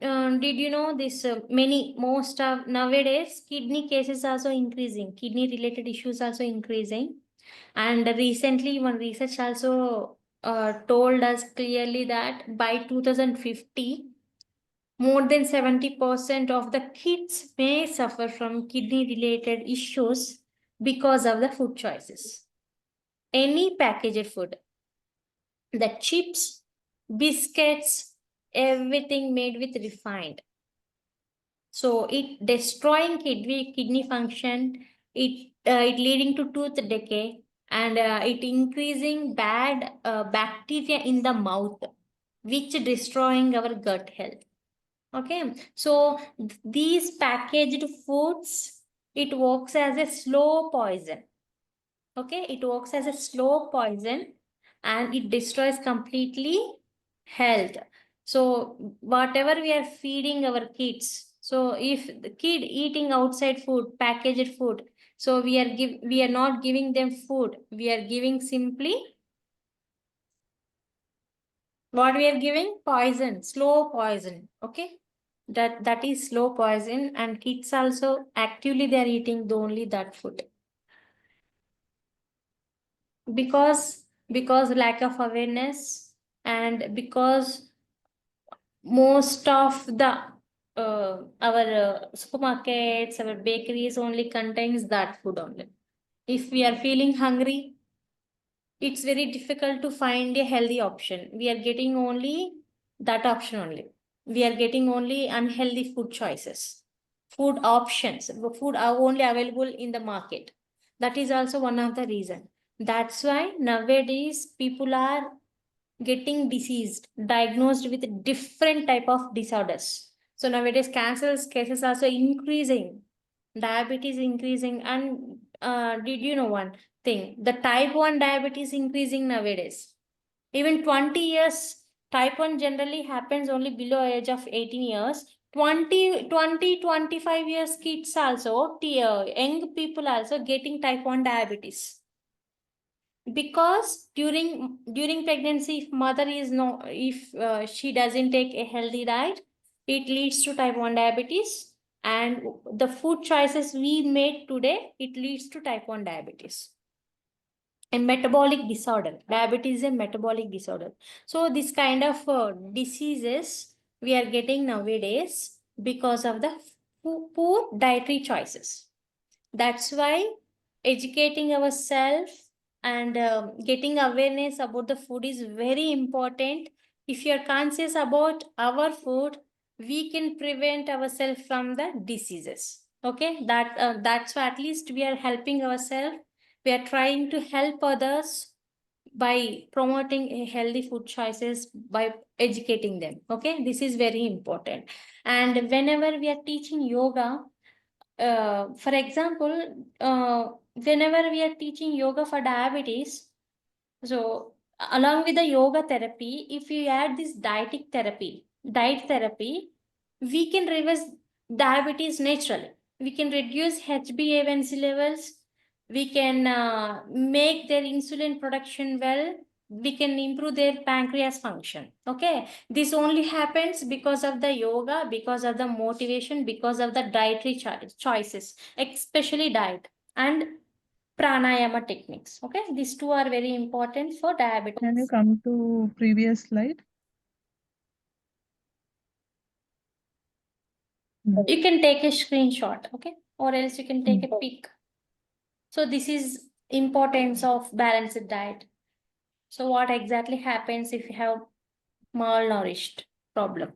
did you know this? Most of nowadays kidney cases also increasing, kidney related issues also increasing, and recently one research also told us clearly that by 2050 more than 70% of the kids may suffer from kidney related issues because of the food choices. Any packaged food, the chips, biscuits, everything made with refined. So it destroying kidney function, it leading to tooth decay, and it increasing bad bacteria in the mouth, which destroying our gut health. Okay, so these packaged foods, it works as a slow poison. Okay, it works as a slow poison and it destroys completely health. So whatever we are feeding our kids, so if the kid eating outside food, packaged food, so we are not giving them food, we are giving simply what we are giving? Poison, slow poison. Okay, that is slow poison, and kids also actively they are eating only that food. because lack of awareness, and because most of the our supermarkets, our bakeries only contains that food only. If we are feeling hungry, it's very difficult to find a healthy option. We are getting only that option only. We are getting only unhealthy food choices, food options. Food are only available in the market. That is also one of the reason. That's why nowadays people are getting diseased, diagnosed with different type of disorders. So nowadays cancer cases also increasing, diabetes increasing, and did you know one thing? The type 1 diabetes increasing nowadays. Even 20 years, type 1 generally happens only below age of 18 years. 25 years kids also, young people also getting type 1 diabetes. Because during pregnancy, if mother is no, if she doesn't take a healthy diet, it leads to type 1 diabetes. And the food choices we made today, it leads to type 1 diabetes. A metabolic disorder. Diabetes is a metabolic disorder. So this kind of diseases we are getting nowadays because of the poor dietary choices. That's why educating ourselves and getting awareness about the food is very important. If you are conscious about our food, we can prevent ourselves from the diseases. Okay, that's why at least we are helping ourselves. We are trying to help others by promoting a healthy food choices, by educating them. Okay, this is very important. And whenever we are teaching yoga, for example, whenever we are teaching yoga for diabetes, so along with the yoga therapy, if you add this diet therapy, we can reverse diabetes naturally. We can reduce HbA1c levels. We can make their insulin production well. We can improve their pancreas function. Okay, this only happens because of the yoga, because of the motivation, because of the dietary choices, especially diet and pranayama techniques. Okay, these two are very important for Can you diabetes. come to previous slide? You can take a screenshot, okay, or else you can take a pic. So this is importance of balanced diet. So what exactly happens if you have malnourished problem?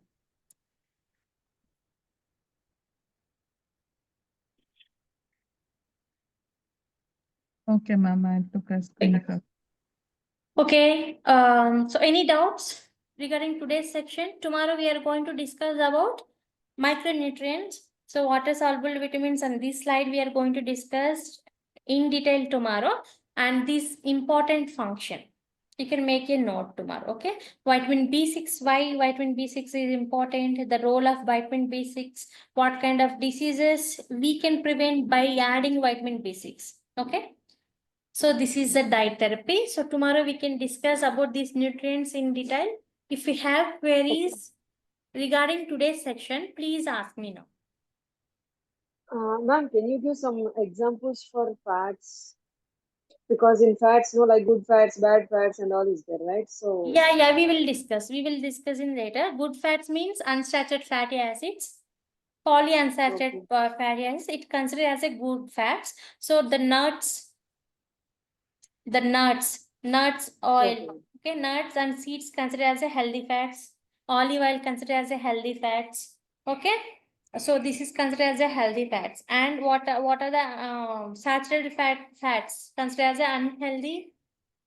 Okay, ma'am, I took a screenshot. Okay, so any doubts regarding today's section? Tomorrow we are going to discuss about micronutrients. So water soluble vitamins, on this slide we are going to discuss in detail tomorrow, and this important function. You can make a note tomorrow, okay? Vitamin B6, why vitamin B6 is important, the role of vitamin B6, what kind of diseases we can prevent by adding vitamin B6, okay? So this is the diet therapy. So tomorrow we can discuss about these nutrients in detail. If you have queries regarding today's section, please ask me now. Ma'am, can you give some examples for fats? Because in fats, like good fats, bad fats, and all is there, right? So Yeah, we will discuss. We will discuss in later. Good fats means unsaturated fatty acids. Polyunsaturated fatty acids, it considered as a good fats. So the nuts, oil, okay, nuts and seeds considered as a healthy fats. Olive oil considered as a healthy fats. Okay, so this is considered as a healthy fats. And what are the saturated fats considered as a unhealthy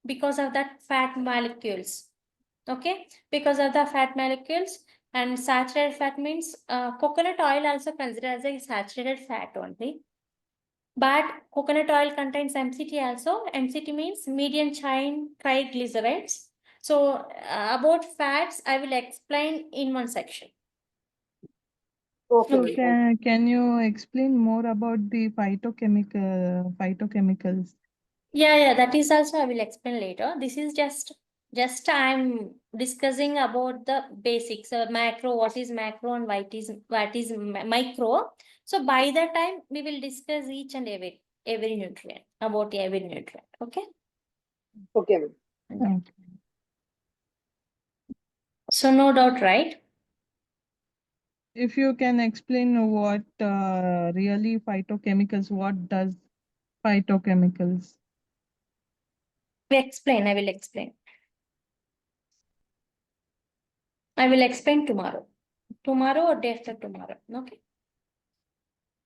because of that fat molecules. Okay, because of the fat molecules. And saturated fat means coconut oil also considered as a saturated fat only. But coconut oil contains MCT also. MCT means medium chain triglycerides. So about fats, I will explain in one section. So can you explain more about the phytochemicals? Yeah, that is also I will explain later. This is just I'm discussing about the basics. Macro, what is macro and what is micro. So by that time we will discuss each and every nutrient, about every nutrient. Okay. Okay, ma'am. Okay. So no doubt, right? If you can explain what really phytochemicals, what does phytochemicals? I will explain. I will explain tomorrow. Tomorrow or day after tomorrow. Okay.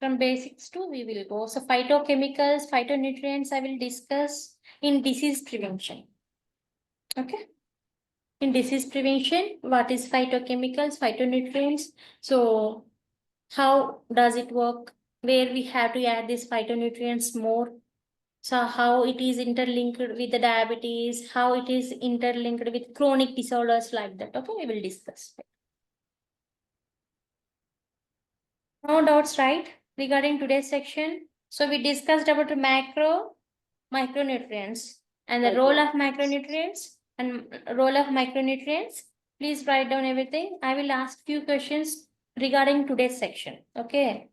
From basics to we will go. So phytochemicals, phytonutrients I will discuss in disease prevention. Okay. In disease prevention, what is phytochemicals, phytonutrients? So how does it work? Where we have to add these phytonutrients more? So how it is interlinked with the diabetes, how it is interlinked with chronic disorders like that. Okay, we will discuss. No doubts, right? Regarding today's section. So we discussed about the micronutrients and the role of macronutrients and role of micronutrients. Please write down everything. I will ask few questions regarding today's section. Okay.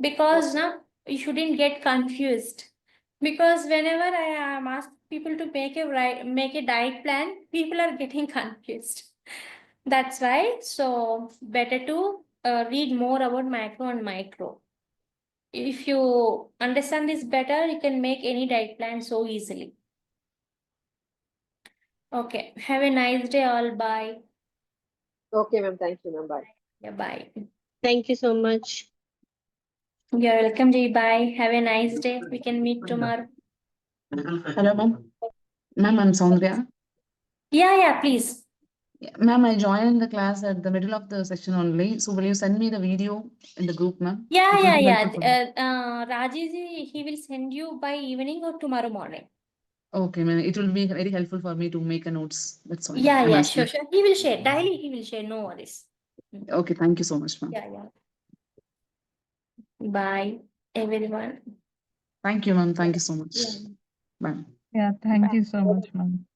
Because Okay. now you shouldn't get confused. Because whenever I am asked people to make a diet plan, people are getting confused. That's why. So better to read more about macro and micro. If you understand this better, you can make any diet plan so easily. Okay. Have a nice day, all. Bye. Okay, ma'am. Thank you, ma'am. Bye. Yeah, bye. Thank you so much. You're welcome, Jay. Bye. Have a nice day. We can meet tomorrow. Hello, ma'am. Ma'am, I'm Soundria. Yeah, please. Ma'am, I joined the class at the middle of the session only. So will you send me the video in the group, ma'am? Yeah. It will be helpful for me. Rajesh, he will send you by evening or tomorrow morning. Okay, ma'am. It will be very helpful for me to make a notes. That's all. Yeah, I'm sure. asking. He will share. Daily he will share. No worries. Okay, thank you so much, ma'am. Yeah. Bye, everyone. Thank you, ma'am. Thank you so much. Yeah. Bye. Yeah, thank you so much, ma'am.